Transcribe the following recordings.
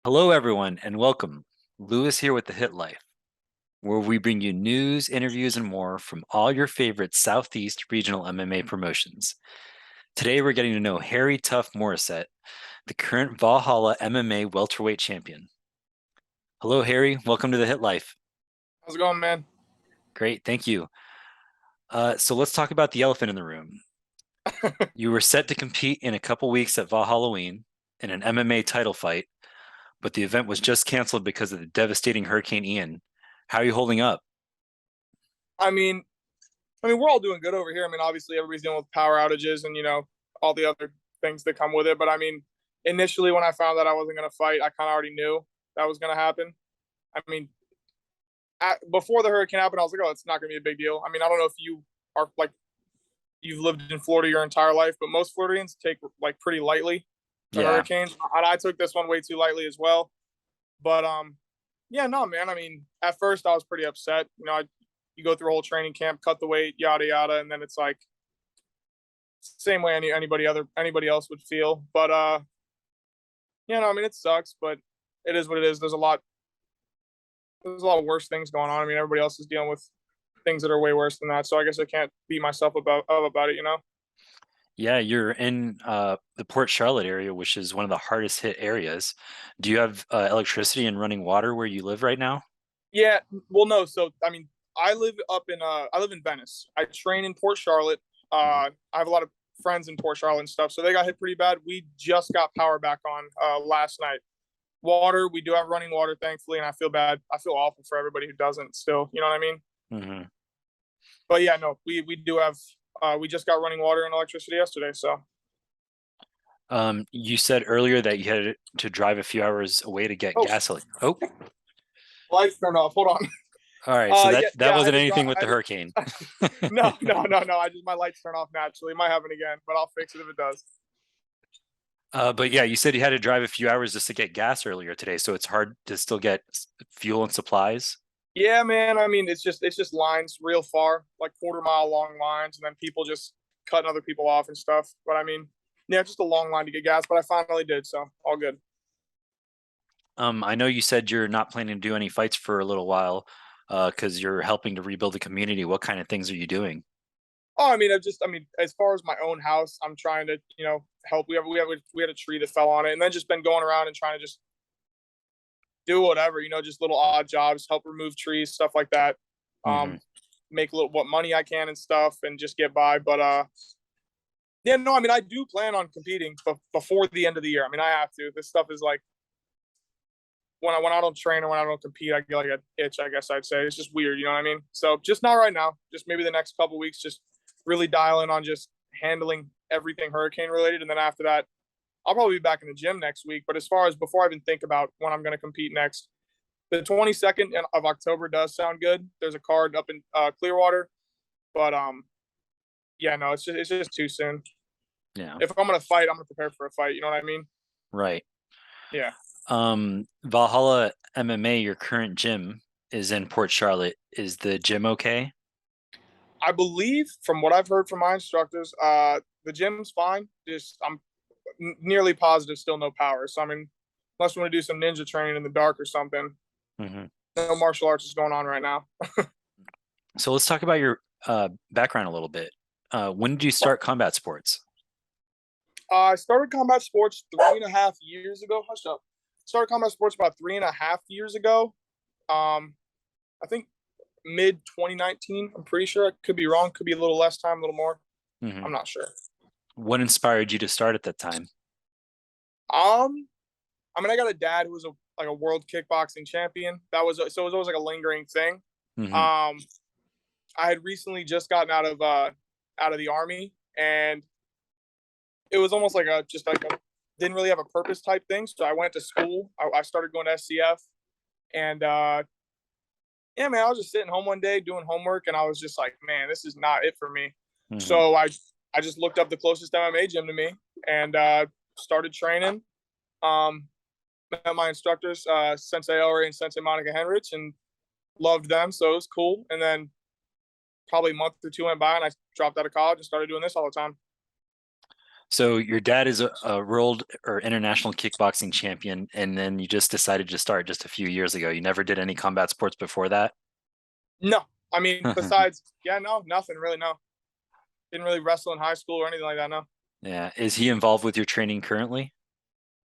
Hello, everyone, and welcome. Lewis here with the Hit Life, where we bring you news, interviews, and more from all your favorite Southeast regional MMA promotions. Today, we're getting to know Harry Tuff Morisset, the current Valhalla MMA Welterweight Champion. Hello, Harry. Welcome to the Hit Life. How's it going, man? Great, thank you. So let's talk about the elephant in the room. You were set to compete in a couple weeks at Valhalloween in an MMA title fight, but the event was just canceled because of the devastating Hurricane Ian. How are you holding up? I mean, we're all doing good over here. Obviously everybody's dealing with power outages and all the other things that come with it. But initially when I found that I wasn't going to fight, I kind of already knew that was going to happen. I mean, before the hurricane happened, I was like, oh, it's not going to be a big deal. I don't know if you are like you've lived in Florida your entire life, but most Floridians take like pretty lightly the Yeah. hurricanes, and I took this one way too lightly as well. But yeah, no, man. At first I was pretty upset. You go through a whole training camp, cut the weight, yada yada, and then it's like same way anybody else would feel. But it sucks, but it is what it is. There's a lot of worse things going on. Everybody else is dealing with things that are way worse than that. So I guess I can't beat myself about it. Yeah, you're in the Port Charlotte area, which is one of the hardest hit areas. Do you have electricity and running water where you live right now? Yeah, well, no. So I live in Venice. I train in Port Charlotte. Mhm. I have a lot of friends in Port Charlotte and stuff, so they got hit pretty bad. We just got power back on last night. Water, we do have running water, thankfully, and I feel bad. I feel awful for everybody who doesn't. Still, you know what I mean? Mhm. But yeah, no, we do have. We just got running water and electricity yesterday, so. You said earlier that you had to drive a few hours away to get Oh, gasoline. Oh, lights turned off. Hold on. all right. So that Yeah, that yeah. I had wasn't to drive. anything with the hurricane. No, no, no, no. My lights turn off naturally. It might happen again, but I'll fix it if it does. But yeah, you said you had to drive a few hours just to get gas earlier today, so it's hard to still get fuel and supplies. Yeah, man. It's just lines real far, like quarter-mile long lines, and then people just cutting other people off and stuff. But yeah, just a long line to get gas. But I finally did, so all good. I know you said you're not planning to do any fights for a little while, because you're helping to rebuild the community. What kind of things are you doing? Oh, as far as my own house, I'm trying to, help. We had a tree that fell on it, and then just been going around and trying to just do whatever, just little odd jobs, help remove trees, stuff like that. Hmm. Um, make a little what money I can and stuff, and just get by. But yeah, no, I do plan on competing before the end of the year. I have to. This stuff is like when I don't train or when I don't compete, I get like an itch. I guess I'd say it's just weird. You know what I mean? So just not right now. Just maybe the next couple weeks, just really dial in on just handling everything hurricane related, and then after that, I'll probably be back in the gym next week. But as far as before I even think about when I'm going to compete next, the 22nd of October does sound good. There's a card up in Clearwater, but yeah, no, it's just too soon. Yeah, If I'm gonna fight, I'm gonna prepare for a fight. You know what I mean? right. Yeah. Valhalla MMA, your current gym is in Port Charlotte. Is the gym okay? I believe from what I've heard from my instructors, the gym's fine. Just I'm nearly positive still no power. So unless we want to do some ninja training in the dark or something, Hmm. no martial arts is going on right now. So let's talk about your background a little bit. When did you start combat sports? I started combat sports 3.5 years ago. Hush up. Started combat sports about 3.5 years ago. I think mid 2019. I'm pretty sure. I could be wrong. Could be a little less time, a little more. Hmm. I'm not sure. What inspired you to start at that time? Um, I got a dad who was a world kickboxing champion. So it was always like a lingering thing. Hmm. Um, I had recently just gotten out of the army, and it was almost like a just like a didn't really have a purpose type thing. So I went to school. I started going to SCF, and yeah, man, I was just sitting home one day doing homework, and I was just like, man, this is not it for me. Hmm. So I just looked up the closest MMA gym to me and started training. Um, Met my instructors, Sensei Ellery and Sensei Monica Henrich, and loved them. So it was cool. And then probably a month or two went by, and I dropped out of college and started doing this all the time. So your dad is a world or international kickboxing champion, and then you just decided to start just a few years ago. You never did any combat sports before that? No, I mean, besides, yeah, no, nothing really. No, didn't really wrestle in high school or anything like that. No. Yeah. Is he involved with your training currently?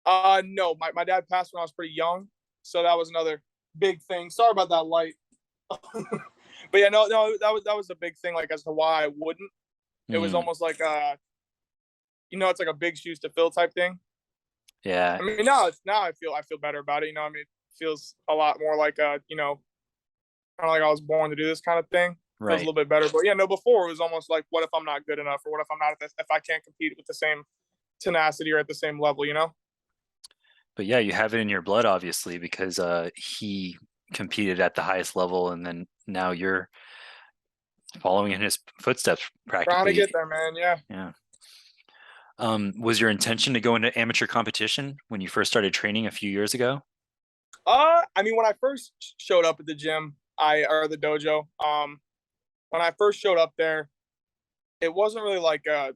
No, my dad passed when I was pretty young, so that was another big thing. Sorry about that light. But yeah, no, that was a big thing, like as to why I wouldn't. It was Hmm. almost like it's like a big shoes to fill type thing. Yeah. I mean, now I feel better about it. I mean, it feels a lot more like kind of like I was born to do this kind of thing. Feels a Right. little bit better. But yeah, no, before it was almost like, what if I'm not good enough, or what if I'm not at this, if I can't compete with the same tenacity or at the same level. But yeah, you have it in your blood, obviously, because he competed at the highest level, and then now you're following in his footsteps Trying to practically. get there, man. Yeah. Yeah. Was your intention to go into amateur competition when you first started training a few years ago? I mean, when I first showed up at the gym, or the dojo, when I first showed up there, it wasn't really like a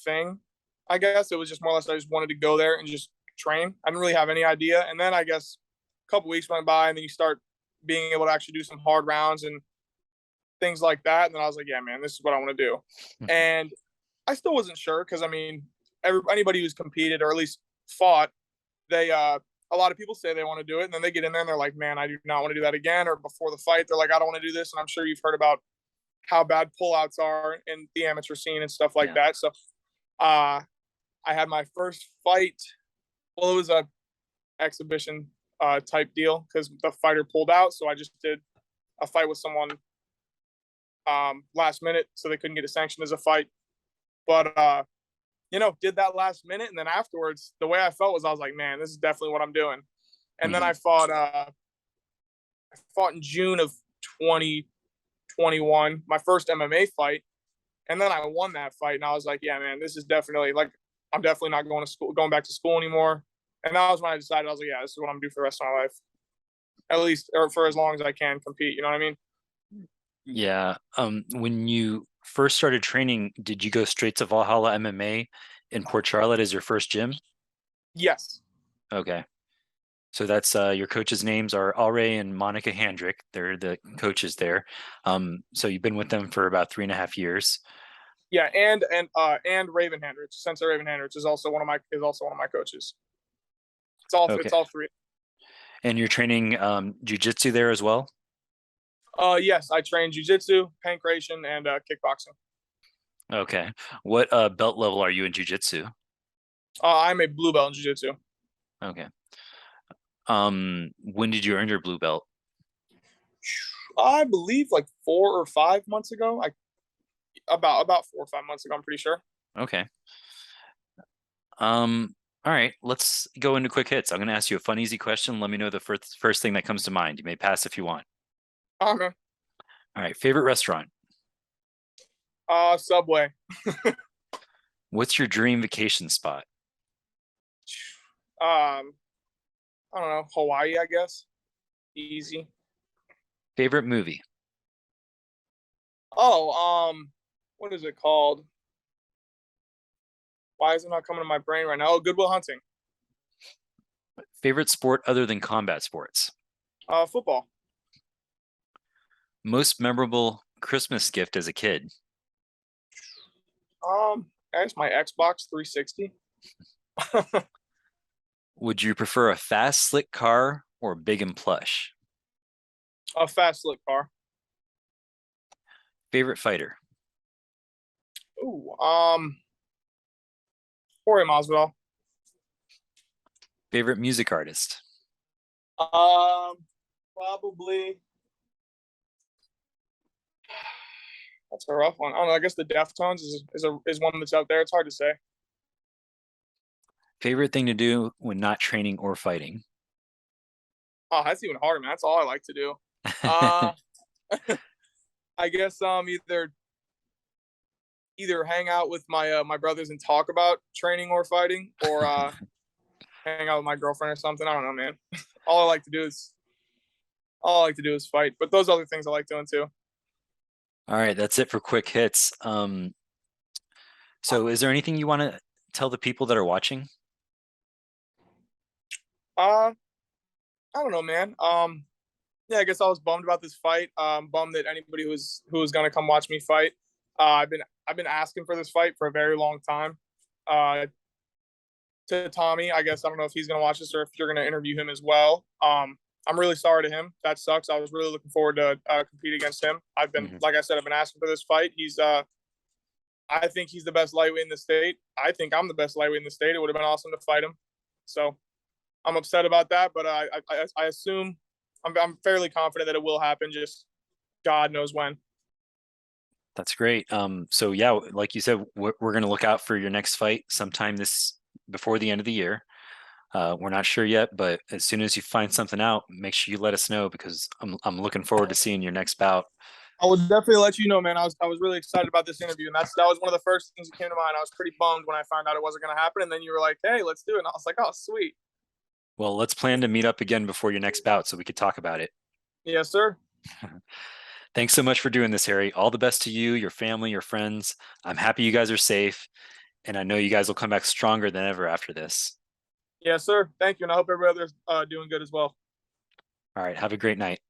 thing. I guess it was just more or less I just wanted to go there and just train. I didn't really have any idea. And then I guess a couple weeks went by, and then you start being able to actually do some hard rounds and things like that. And then I was like, yeah, man, this is what I want to do. And I still wasn't sure because I mean, anybody who's competed or at least fought, they a lot of people say they want to do it, and then they get in there and they're like, man, I do not want to do that again. Or before the fight, they're like, I don't want to do this. And I'm sure you've heard about how bad pullouts are in the amateur scene and stuff like Yeah. that. So uh, I had my first fight. Well, it was a exhibition type deal because the fighter pulled out. So I just did a fight with someone last minute, so they couldn't get it sanctioned as a fight. But did that last minute, and then afterwards, the way I felt was I was like, man, this is definitely what I'm doing. And then Mhm. I fought in June of 2021, my first MMA fight, and then I won that fight, and I was like, yeah, man, this is definitely like I'm definitely not going back to school anymore. And that was when I decided I was like, yeah, this is what I'm gonna do for the rest of my life, at least, or for as long as I can compete. You know what I mean? Yeah. When you first started training, did you go straight to Valhalla MMA in Port Charlotte as your first gym? Yes. Okay. So that's your coaches' names are Alray and Monica Handrick. They're the coaches there. So you've been with them for about 3.5 years. Yeah, and Raven Hendricks, Sensei Raven Hendricks is also one of my coaches. It's Okay. all three. And you're training jujitsu there as well? Yes, I train jujitsu, pancration, and kickboxing. Okay. What belt level are you in jujitsu? I'm a blue belt in jujitsu. Okay. When did you earn your blue belt? I believe like 4 or 5 months ago. About 4 or 5 months ago. I'm pretty sure. Okay. All right, let's go into quick hits. I'm going to ask you a fun, easy question. Let me know the first thing that comes to mind. You may pass if you want. Oh man. All right, favorite restaurant? Subway. What's your dream vacation spot? Um, I don't know, Hawaii, I guess. Easy. Favorite movie? Oh, what is it called? Why is it not coming to my brain right now? Oh, Good Will Hunting. Favorite sport other than combat sports? Football. Most memorable Christmas gift as a kid? I guess my Xbox 360. Would you prefer a fast, slick car or big and plush? A fast slick car. Favorite fighter? Ooh, Jorge Masvidal. Favorite music artist? Probably. That's a rough one. I don't know. I guess the Deftones is one that's out there. It's hard to say. Favorite thing to do when not training or fighting? Oh, that's even harder, man. That's all I like to do. Uh, I guess either hang out with my brothers and talk about training or fighting, or hang out with my girlfriend or something. I don't know, man. All I like to do is fight. But those other things I like doing too. All right, that's it for quick hits. So is there anything you want to tell the people that are watching? Uh, I don't know, man. Yeah, I guess I was bummed about this fight. Bummed that anybody who was gonna come watch me fight. I've been asking for this fight for a very long time. Uh, to Tommy, I guess I don't know if he's gonna watch this or if you're gonna interview him as well. I'm really sorry to him. That sucks. I was really looking forward to compete against him. Mhm. Like I said, I've been asking for this fight. I think he's the best lightweight in the state. I think I'm the best lightweight in the state. It would have been awesome to fight him. So I'm upset about that, but I assume I'm fairly confident that it will happen. Just God knows when. That's great. So yeah, like you said, we're going to look out for your next fight sometime before the end of the year. We're not sure yet, but as soon as you find something out, make sure you let us know because I'm looking forward to seeing your next bout. I will definitely let you know, man. I was really excited about this interview, and that was one of the first things that came to mind. I was pretty bummed when I found out it wasn't going to happen, and then you were like, "Hey, let's do it." And I was like, "Oh, sweet." Well, let's plan to meet up again before your next bout so we could talk about it. Yes, sir. Thanks so much for doing this, Harry. All the best to you, your family, your friends. I'm happy you guys are safe, and I know you guys will come back stronger than ever after this. Yes, sir. Thank you, and I hope everybody else doing good as well. All right, have a great night.